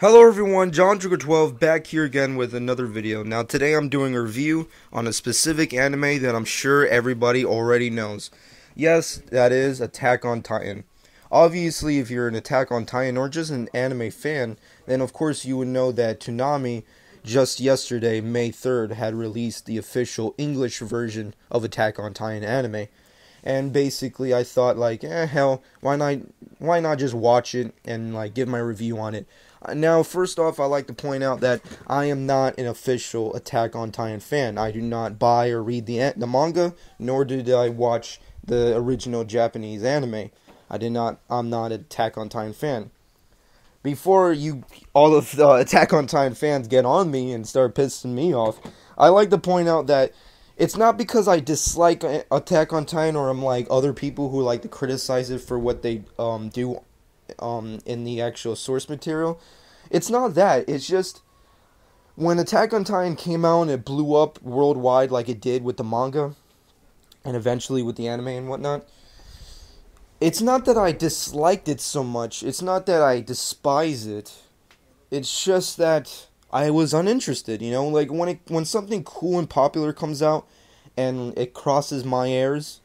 Hello everyone, John Trigger 12 back here again with another video. Now today I'm doing a review on a specific anime that I'm sure everybody already knows. Yes, that is Attack on Titan. Obviously, if you're an Attack on Titan or just an anime fan, then of course you would know that Toonami just yesterday, May 3rd, had released the official English version of Attack on Titan anime. And basically I thought hell, why not just watch it and give my review on it. Now, first off, I like to point out that I am not an official Attack on Titan fan. I do not buy or read the manga, nor did I watch the original Japanese anime. I'm not an Attack on Titan fan. Before all of the Attack on Titan fans get on me and start pissing me off, I like to point out that it's not because I dislike Attack on Titan or I'm like other people who like to criticize it for what they do in the actual source material. It's not that. It's just when Attack on Titan came out and it blew up worldwide like it did with the manga and eventually with the anime and whatnot. It's not that I disliked it so much. It's not that I despise it. It's just that I was uninterested, like when something cool and popular comes out and it crosses my ears.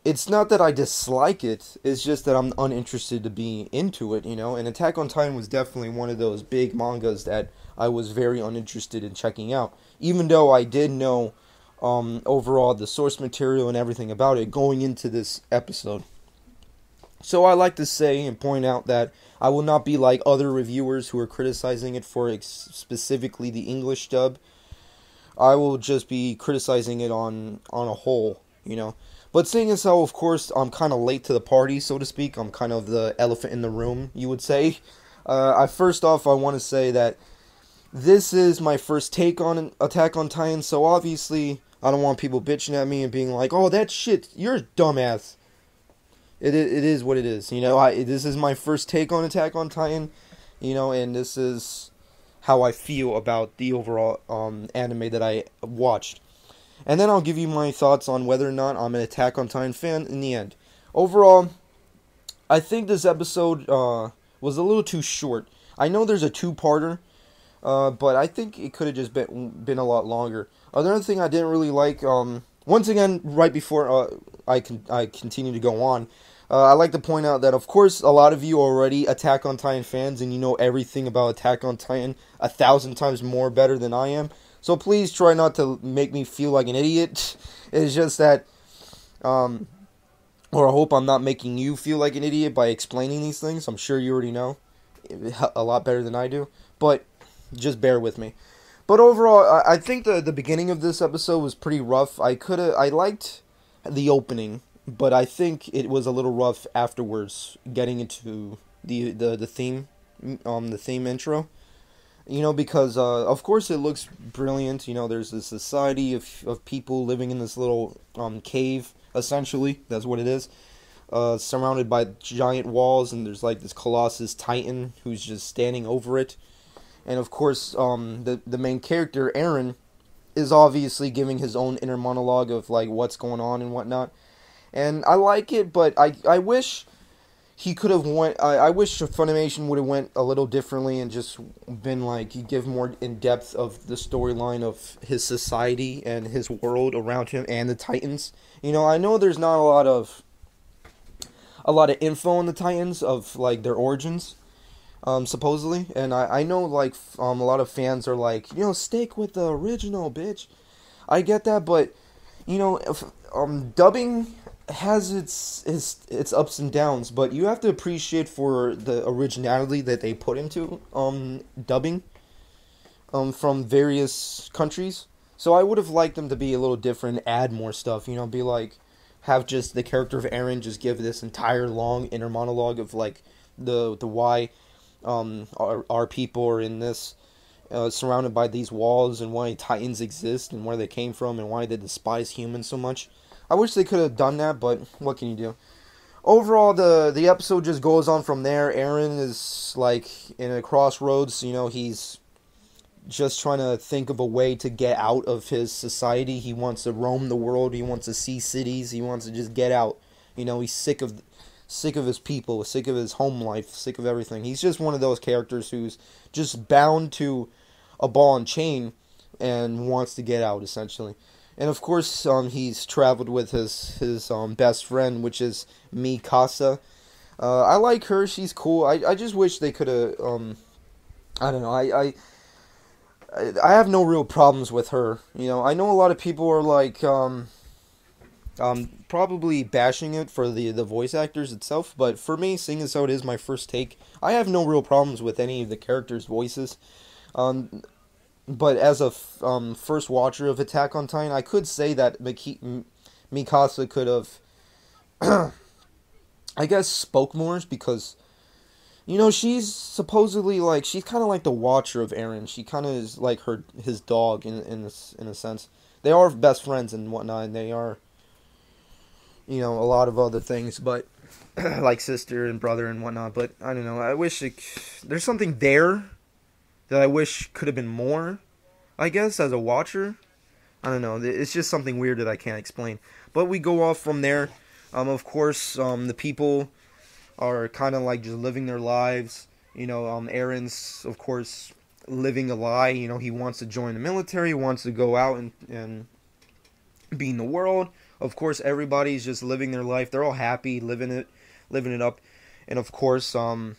It's not that I dislike it, it's just that I'm uninterested to be into it, and Attack on Titan was definitely one of those big mangas that I was very uninterested in checking out, even though I did know overall the source material and everything about it going into this episode. So I like to say and point out that I will not be like other reviewers who are criticizing it for specifically the English dub. I will just be criticizing it on a whole, But seeing as how, of course, I'm kind of late to the party, so to speak, I'm kind of the elephant in the room, you would say. First off, I want to say that this is my first take on Attack on Titan, so obviously I don't want people bitching at me and being like, "Oh, that shit, you're a dumbass." It is what it is, this is my first take on Attack on Titan, and this is how I feel about the overall anime that I watched. And then I'll give you my thoughts on whether or not I'm an Attack on Titan fan in the end. Overall, I think this episode was a little too short. I know there's a two-parter, but I think it could have just been a lot longer. Another thing I didn't really like, once again, right before I continue to go on, I like to point out that, of course, a lot of you are already Attack on Titan fans, and you know everything about Attack on Titan 1,000 times more better than I am. So please try not to make me feel like an idiot. It's just that, or I hope I'm not making you feel like an idiot by explaining these things. I'm sure you already know a lot better than I do, but just bear with me. But overall, I think the beginning of this episode was pretty rough. I liked the opening, but I think it was a little rough afterwards, getting into the theme, the theme intro. Because of course it looks brilliant. There's this society of people living in this little cave. Essentially, that's what it is. Surrounded by giant walls, and there's like this Colossus Titan who's just standing over it. And of course, the main character, Eren, is obviously giving his own inner monologue of like what's going on and whatnot. And I like it, but I wish he could have went. I wish Funimation would have went a little differently and just been like give more in depth of the storyline of his society and his world around him and the Titans. I know there's not a lot of info on the Titans of like their origins. Supposedly, and I know a lot of fans are like, stick with the original, bitch. I get that, but dubbing has its ups and downs, but you have to appreciate for the originality that they put into dubbing from various countries. So I would have liked them to be a little different, add more stuff, be like have just the character of Eren just give this entire long inner monologue of like the why our people are in this surrounded by these walls and why Titans exist and where they came from and why they despise humans so much. I wish they could have done that, but what can you do? Overall, the episode just goes on from there. Eren is like in a crossroads. He's just trying to think of a way to get out of his society. He wants to roam the world. He wants to see cities. He wants to just get out. He's sick of sick of his people, sick of his home life, sick of everything. He's just one of those characters who's just bound to a ball and chain and wants to get out, essentially. And of course, he's traveled with his best friend, which is Mikasa. I like her; she's cool. I just wish they could have. I don't know. I have no real problems with her. You know, I know a lot of people are like probably bashing it for the voice actors itself, but for me, seeing as how it is my first take, I have no real problems with any of the characters' voices. But as a first watcher of Attack on Titan, I could say that Mikasa could have, I guess, spoke more because, you know, she's supposedly like she's kind of like the watcher of Eren. She kind of is like his dog in a sense. They are best friends and whatnot, and they are, you know, a lot of other things, but like sister and brother and whatnot. But I don't know. I wish there's something there that I wish could have been more, I guess, as a watcher. I don't know. It's just something weird that I can't explain. But we go off from there. Of course, the people are kind of like just living their lives. You know, Eren's, of course, living a lie. You know, he wants to join the military, wants to go out and be in the world. Of course, everybody's just living their life. They're all happy, living it up. And of course, Eren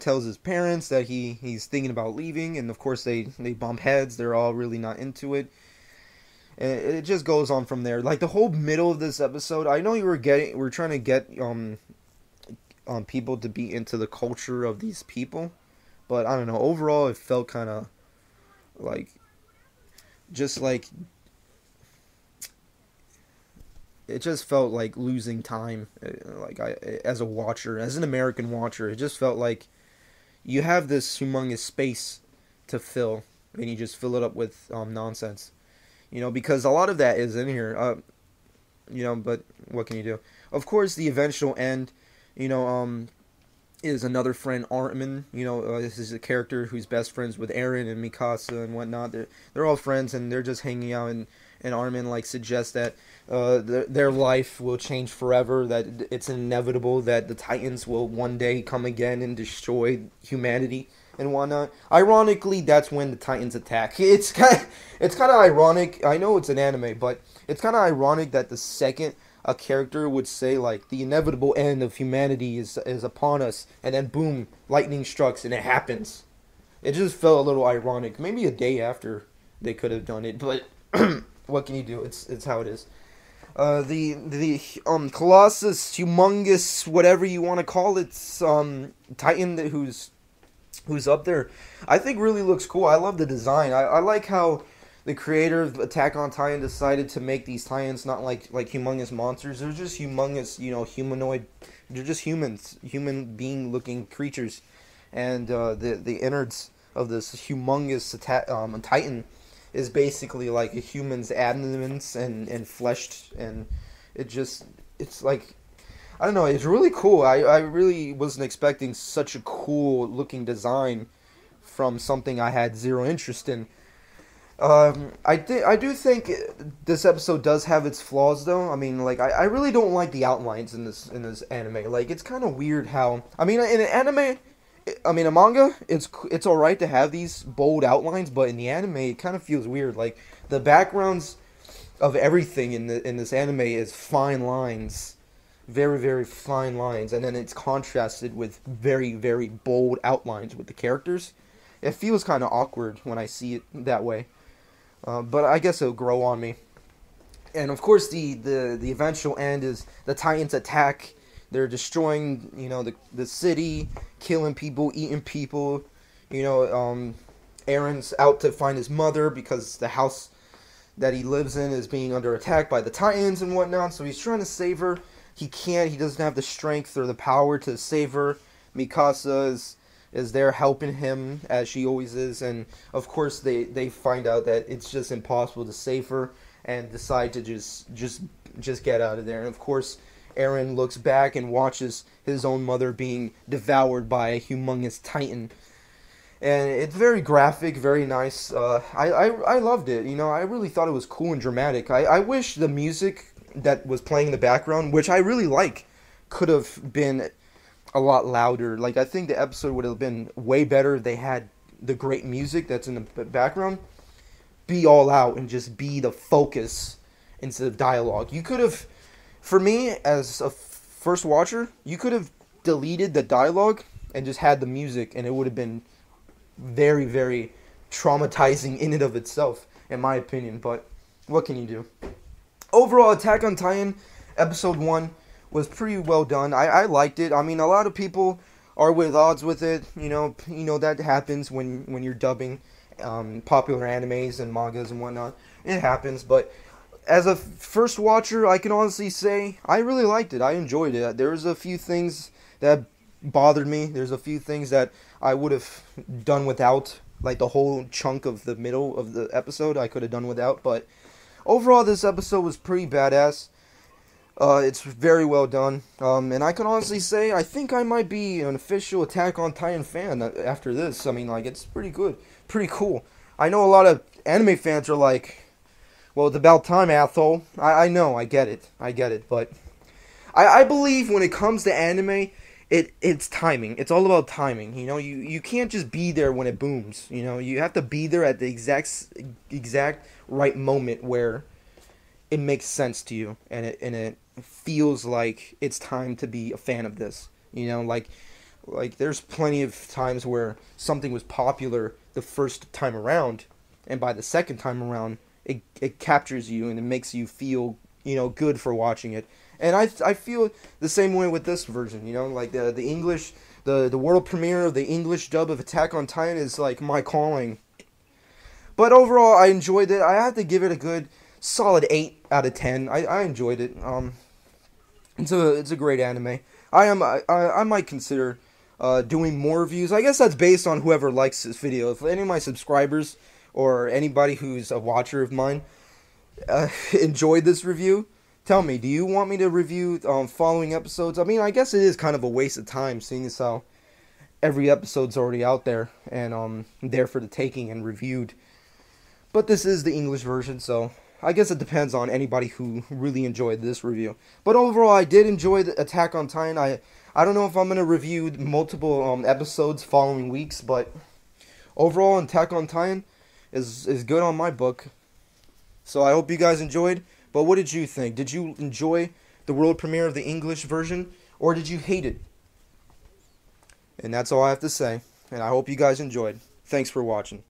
tells his parents that he's thinking about leaving, and of course they bump heads. They're all really not into it, and it just goes on from there. Like the whole middle of this episode, I know we're trying to get people to be into the culture of these people, but I don't know. Overall, it felt kind of like just like it just felt like losing time. Like as a watcher, as an American watcher, it just felt like you have this humongous space to fill, and you just fill it up with nonsense. You know, because a lot of that is in here. You know, but what can you do? Of course, the eventual end, you know, is another friend, Armin. You know, this is a character who's best friends with Eren and Mikasa and whatnot. They're all friends, and they're just hanging out, and Armin like suggests that their life will change forever, that it's inevitable that the Titans will one day come again and destroy humanity and whatnot. Ironically, that's when the Titans attack. It's kind of ironic. I know it's an anime, but it's kind of ironic that the second a character would say like the inevitable end of humanity is upon us, and then boom, lightning strikes and it happens. It just felt a little ironic. Maybe a day after they could have done it, but what can you do? It's how it is. The Colossus, humongous, whatever you want to call it, Titan who's up there, I think really looks cool. I love the design. I like how the creator of Attack on Titan decided to make these Titans not like humongous monsters. They're just humongous, you know, humanoid. They're just humans, human being looking creatures, and the innards of this humongous Titan is basically like a human's abdomens and fleshed, and it's like, I don't know, it's really cool. I really wasn't expecting such a cool looking design from something I had zero interest in. I do think this episode does have its flaws, though. I mean, like I really don't like the outlines in this anime. Like it's kind of weird how, I mean, in an anime, I mean a manga, it's all right to have these bold outlines, but in the anime it kind of feels weird. Like the backgrounds of everything in this anime is fine lines, very very fine lines, and then it's contrasted with very very bold outlines with the characters. It feels kind of awkward when I see it that way. But I guess it'll grow on me. And of course, the eventual end is the Titans attack. They're destroying, you know, the city, killing people, eating people. You know, Eren's out to find his mother because the house that he lives in is being under attack by the Titans and whatnot. So he's trying to save her. He can't. He doesn't have the strength or the power to save her. Mikasa is there helping him, as she always is, and of course they find out that it's just impossible to save her and decide to just get out of there. And of course Eren looks back and watches his own mother being devoured by a humongous Titan, and it's very graphic, very nice. I loved it. You know, I really thought it was cool and dramatic. I wish the music that was playing in the background, which I really like, could have been a lot louder. Like, I think the episode would have been way better if they had the great music that's in the background be all out and just be the focus instead of dialogue. You could have, for me as a first watcher, you could have deleted the dialogue and just had the music, and it would have been very, very traumatizing in and of itself, in my opinion. But what can you do? Overall, Attack on Titan episode 1 was pretty well done. I liked it. I mean, a lot of people are with odds with it. You know that happens when you're dubbing popular animes and mangas and whatnot. It happens, but as a first watcher, I can honestly say I really liked it. I enjoyed it. There was a few things that bothered me. There's a few things that I would have done without, like the whole chunk of the middle of the episode I could have done without, but overall this episode was pretty badass. It's very well done, and I can honestly say I think I might be an official Attack on Titan fan after this. I mean, like, it's pretty good, pretty cool. I know a lot of anime fans are like, well, it's about time, asshole. I know, I get it, but I believe when it comes to anime, it's timing. It's all about timing. You can't just be there when it booms. You have to be there at the exact right moment where it makes sense to you, and it feels like it's time to be a fan of this. Like there's plenty of times where something was popular the first time around, and by the second time around, it captures you and it makes you feel good for watching it. And I feel the same way with this version. Like the English, the world premiere of the English dub of Attack on Titan is like my calling. But overall, I enjoyed it. I have to give it a good solid 8 out of 10. I enjoyed it. It's a great anime. I might consider doing more reviews. I guess that's based on whoever likes this video. If any of my subscribers or anybody who's a watcher of mine enjoyed this review, tell me, do you want me to review following episodes? I mean, I guess it is kind of a waste of time, seeing as how every episode's already out there and there for the taking and reviewed. But this is the English version, so I guess it depends on anybody who really enjoyed this review. But overall, I did enjoy the Attack on Titan. I don't know if I'm going to review multiple episodes following weeks, but overall, Attack on Titan is good on my book. So I hope you guys enjoyed. But what did you think? Did you enjoy the world premiere of the English version, or did you hate it? And that's all I have to say. And I hope you guys enjoyed. Thanks for watching.